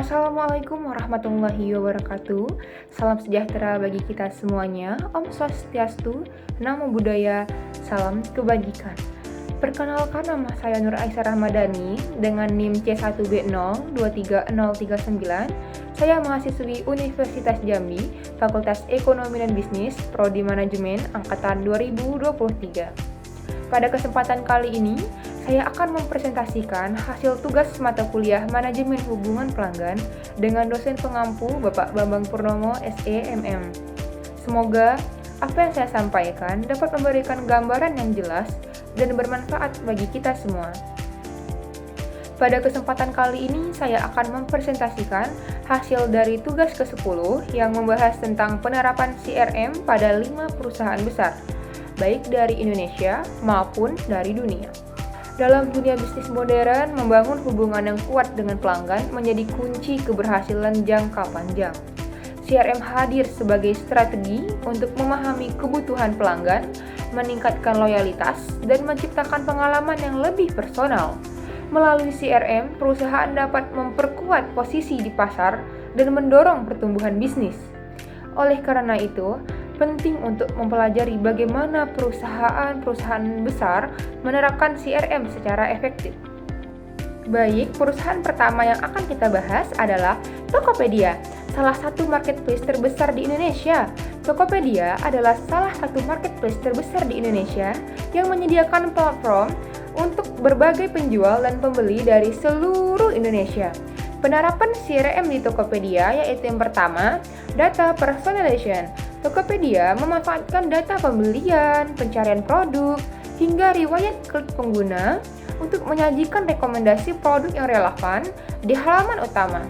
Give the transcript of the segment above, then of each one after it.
Assalamualaikum warahmatullahi wabarakatuh. Salam sejahtera bagi kita semuanya. Om Swastiastu, Namo Buddhaya, salam kebajikan. Perkenalkan, nama saya Nur Aisyah Rahmadani dengan NIM C1B023039. Saya mahasiswi Universitas Jambi, Fakultas Ekonomi dan Bisnis, Prodi Manajemen Angkatan 2023. Pada kesempatan kali ini, saya akan mempresentasikan hasil tugas mata kuliah Manajemen Hubungan Pelanggan dengan dosen pengampu Bapak Bambang Purnomo, SEMM. Semoga apa yang saya sampaikan dapat memberikan gambaran yang jelas dan bermanfaat bagi kita semua. Pada kesempatan kali ini, saya akan mempresentasikan hasil dari tugas ke-10 yang membahas tentang penerapan CRM pada 5 perusahaan besar, baik dari Indonesia maupun dari dunia. Dalam dunia bisnis modern, membangun hubungan yang kuat dengan pelanggan menjadi kunci keberhasilan jangka panjang. CRM hadir sebagai strategi untuk memahami kebutuhan pelanggan, meningkatkan loyalitas, dan menciptakan pengalaman yang lebih personal. Melalui CRM, perusahaan dapat memperkuat posisi di pasar dan mendorong pertumbuhan bisnis. Oleh karena itu, penting untuk mempelajari bagaimana perusahaan-perusahaan besar menerapkan CRM secara efektif. Baik, perusahaan pertama yang akan kita bahas adalah Tokopedia, salah satu marketplace terbesar di Indonesia. Tokopedia adalah salah satu marketplace terbesar di Indonesia yang menyediakan platform untuk berbagai penjual dan pembeli dari seluruh Indonesia. Penerapan CRM di Tokopedia yaitu yang pertama, data personalization. Tokopedia memanfaatkan data pembelian, pencarian produk, hingga riwayat klik pengguna untuk menyajikan rekomendasi produk yang relevan di halaman utama.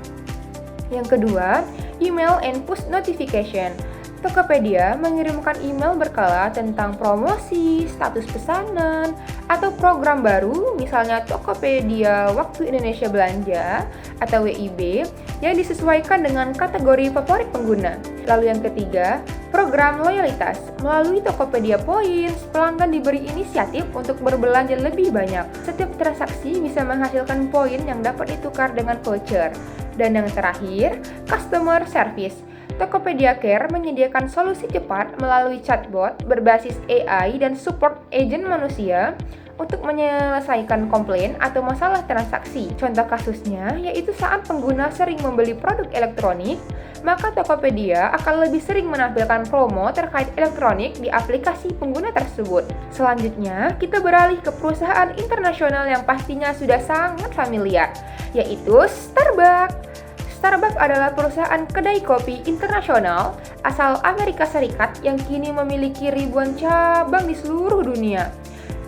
Yang kedua, email and push notification. Tokopedia mengirimkan email berkala tentang promosi, status pesanan, atau program baru, misalnya Tokopedia Waktu Indonesia Belanja atau WIB, yang disesuaikan dengan kategori favorit pengguna. Lalu yang ketiga, program loyalitas. Melalui Tokopedia Points, pelanggan diberi inisiatif untuk berbelanja lebih banyak. Setiap transaksi bisa menghasilkan poin yang dapat ditukar dengan voucher. Dan yang terakhir, customer service. Tokopedia Care menyediakan solusi cepat melalui chatbot berbasis AI dan support agent manusia untuk menyelesaikan komplain atau masalah transaksi. Contoh kasusnya yaitu saat pengguna sering membeli produk elektronik, maka Tokopedia akan lebih sering menampilkan promo terkait elektronik di aplikasi pengguna tersebut. Selanjutnya, kita beralih ke perusahaan internasional yang pastinya sudah sangat familiar, yaitu Starbucks. Starbucks adalah perusahaan kedai kopi internasional asal Amerika Serikat yang kini memiliki ribuan cabang di seluruh dunia.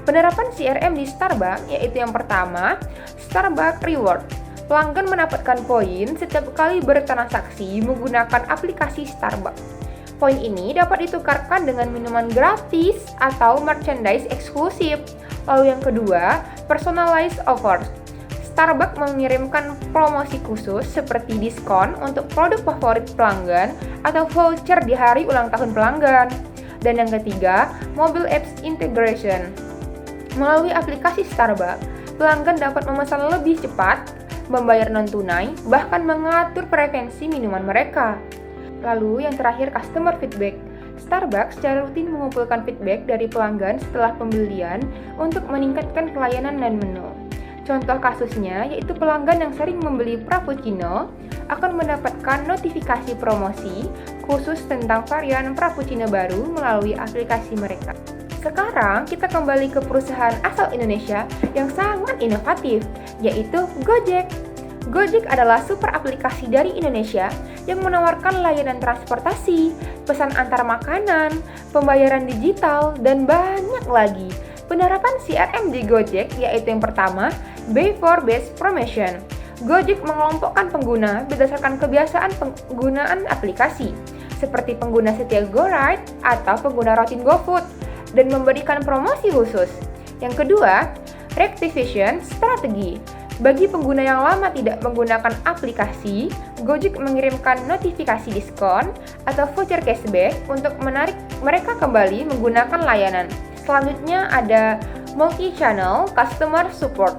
Penerapan CRM di Starbucks yaitu yang pertama, Starbucks Reward. Pelanggan mendapatkan poin setiap kali bertransaksi menggunakan aplikasi Starbucks. Poin ini dapat ditukarkan dengan minuman gratis atau merchandise eksklusif. Lalu yang kedua, personalized offers. Starbucks mengirimkan promosi khusus seperti diskon untuk produk favorit pelanggan atau voucher di hari ulang tahun pelanggan. Dan yang ketiga, mobile apps integration. Melalui aplikasi Starbucks, pelanggan dapat memesan lebih cepat, membayar non-tunai, bahkan mengatur preferensi minuman mereka. Lalu yang terakhir, customer feedback. Starbucks secara rutin mengumpulkan feedback dari pelanggan setelah pembelian untuk meningkatkan pelayanan dan menu. Contoh kasusnya yaitu pelanggan yang sering membeli Frappuccino akan mendapatkan notifikasi promosi khusus tentang varian Frappuccino baru melalui aplikasi mereka. Sekarang kita kembali ke perusahaan asal Indonesia yang sangat inovatif, yaitu Gojek. Gojek adalah super aplikasi dari Indonesia yang menawarkan layanan transportasi, pesan antar makanan, pembayaran digital, dan banyak lagi. Penerapan CRM di Gojek yaitu yang pertama, Pay for Best Promotion. Gojek mengelompokkan pengguna berdasarkan kebiasaan penggunaan aplikasi, seperti pengguna setia GoRide atau pengguna rutin GoFood, dan memberikan promosi khusus. Yang kedua, Reactivation Strategy. Bagi pengguna yang lama tidak menggunakan aplikasi, Gojek mengirimkan notifikasi diskon atau voucher cashback untuk menarik mereka kembali menggunakan layanan. Selanjutnya ada Multi-Channel Customer Support.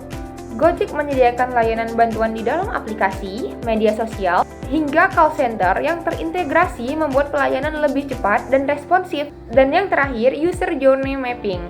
Gojek menyediakan layanan bantuan di dalam aplikasi, media sosial, hingga call center yang terintegrasi membuat pelayanan lebih cepat dan responsif. Dan yang terakhir, user journey mapping.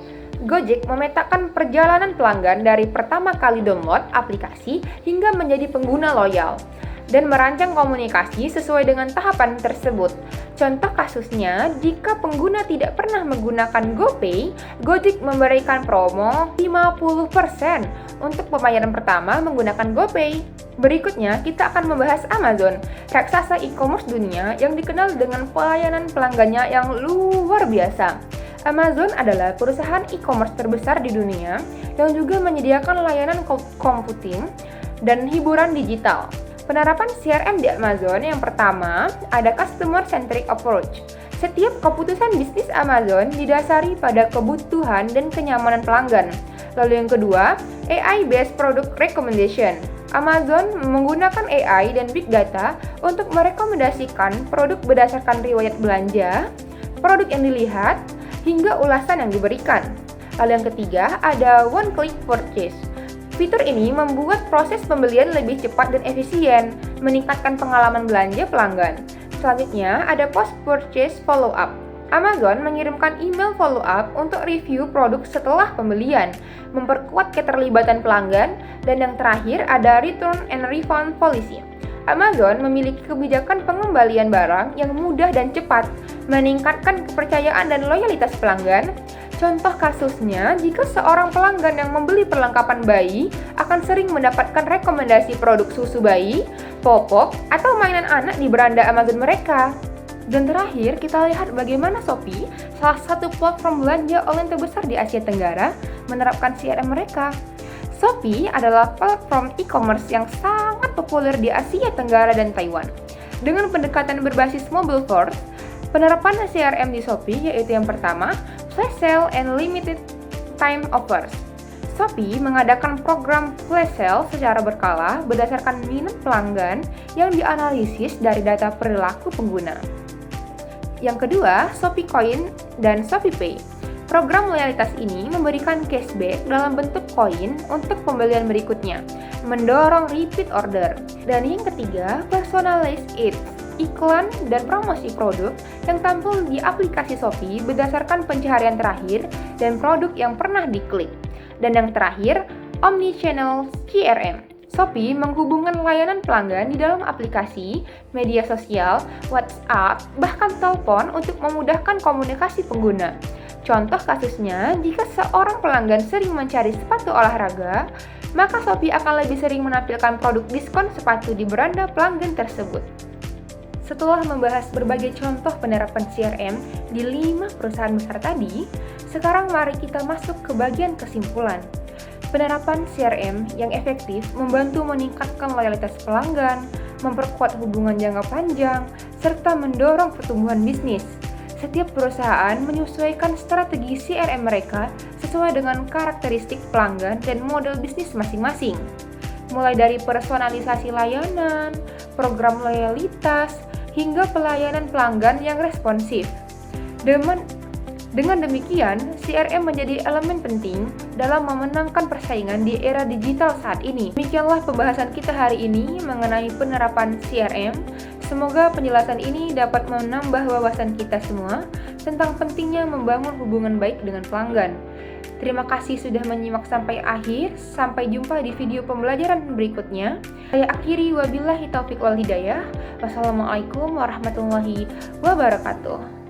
Gojek memetakan perjalanan pelanggan dari pertama kali download aplikasi hingga menjadi pengguna loyal dan merancang komunikasi sesuai dengan tahapan tersebut. Contoh kasusnya, jika pengguna tidak pernah menggunakan GoPay, Gojek memberikan promo 50% untuk pembayaran pertama menggunakan GoPay. Berikutnya, kita akan membahas Amazon, raksasa e-commerce dunia yang dikenal dengan pelayanan pelanggannya yang luar biasa. Amazon adalah perusahaan e-commerce terbesar di dunia yang juga menyediakan layanan computing dan hiburan digital. Penerapan CRM di Amazon yang pertama ada Customer Centric Approach. Setiap keputusan bisnis Amazon didasari pada kebutuhan dan kenyamanan pelanggan. Lalu yang kedua, AI-based Product Recommendation. Amazon menggunakan AI dan Big Data untuk merekomendasikan produk berdasarkan riwayat belanja, produk yang dilihat, hingga ulasan yang diberikan. Lalu yang ketiga, ada One Click Purchase. Fitur ini membuat proses pembelian lebih cepat dan efisien, meningkatkan pengalaman belanja pelanggan. Selanjutnya, ada Post-Purchase Follow-up. Amazon mengirimkan email follow-up untuk review produk setelah pembelian, memperkuat keterlibatan pelanggan, dan yang terakhir ada Return and Refund Policy. Amazon memiliki kebijakan pengembalian barang yang mudah dan cepat, meningkatkan kepercayaan dan loyalitas pelanggan. Contoh kasusnya, jika seorang pelanggan yang membeli perlengkapan bayi akan sering mendapatkan rekomendasi produk susu bayi, popok, atau mainan anak di beranda Amazon mereka. Dan terakhir, kita lihat bagaimana Shopee, salah satu platform belanja online terbesar di Asia Tenggara, menerapkan CRM mereka. Shopee adalah platform e-commerce yang sangat populer di Asia Tenggara dan Taiwan. Dengan pendekatan berbasis mobile first, penerapan CRM di Shopee yaitu yang pertama, flash sale and limited time offers. Shopee mengadakan program flash sale secara berkala berdasarkan minat pelanggan yang dianalisis dari data perilaku pengguna. Yang kedua, Shopee Coin dan Shopee Pay. Program loyalitas ini memberikan cashback dalam bentuk koin untuk pembelian berikutnya, mendorong repeat order. Dan yang ketiga, Personalized Ads. Iklan dan promosi produk yang tampil di aplikasi Shopee berdasarkan pencaharian terakhir dan produk yang pernah diklik. Dan yang terakhir, Omnichannel CRM. Shopee menghubungkan layanan pelanggan di dalam aplikasi, media sosial, WhatsApp, bahkan telepon untuk memudahkan komunikasi pengguna. Contoh kasusnya, jika seorang pelanggan sering mencari sepatu olahraga, maka Shopee akan lebih sering menampilkan produk diskon sepatu di beranda pelanggan tersebut. Setelah membahas berbagai contoh penerapan CRM di 5 perusahaan besar tadi, sekarang mari kita masuk ke bagian kesimpulan. Penerapan CRM yang efektif membantu meningkatkan loyalitas pelanggan, memperkuat hubungan jangka panjang, serta mendorong pertumbuhan bisnis. Setiap perusahaan menyesuaikan strategi CRM mereka sesuai dengan karakteristik pelanggan dan model bisnis masing-masing. Mulai dari personalisasi layanan, program loyalitas, hingga pelayanan pelanggan yang responsif. Dengan demikian, CRM menjadi elemen penting dalam memenangkan persaingan di era digital saat ini. Demikianlah pembahasan kita hari ini mengenai penerapan CRM. Semoga penjelasan ini dapat menambah wawasan kita semua tentang pentingnya membangun hubungan baik dengan pelanggan. Terima kasih sudah menyimak sampai akhir. Sampai jumpa di video pembelajaran berikutnya. Saya akhiri, wabillahi taufiq wal hidayah. Wassalamualaikum warahmatullahi wabarakatuh.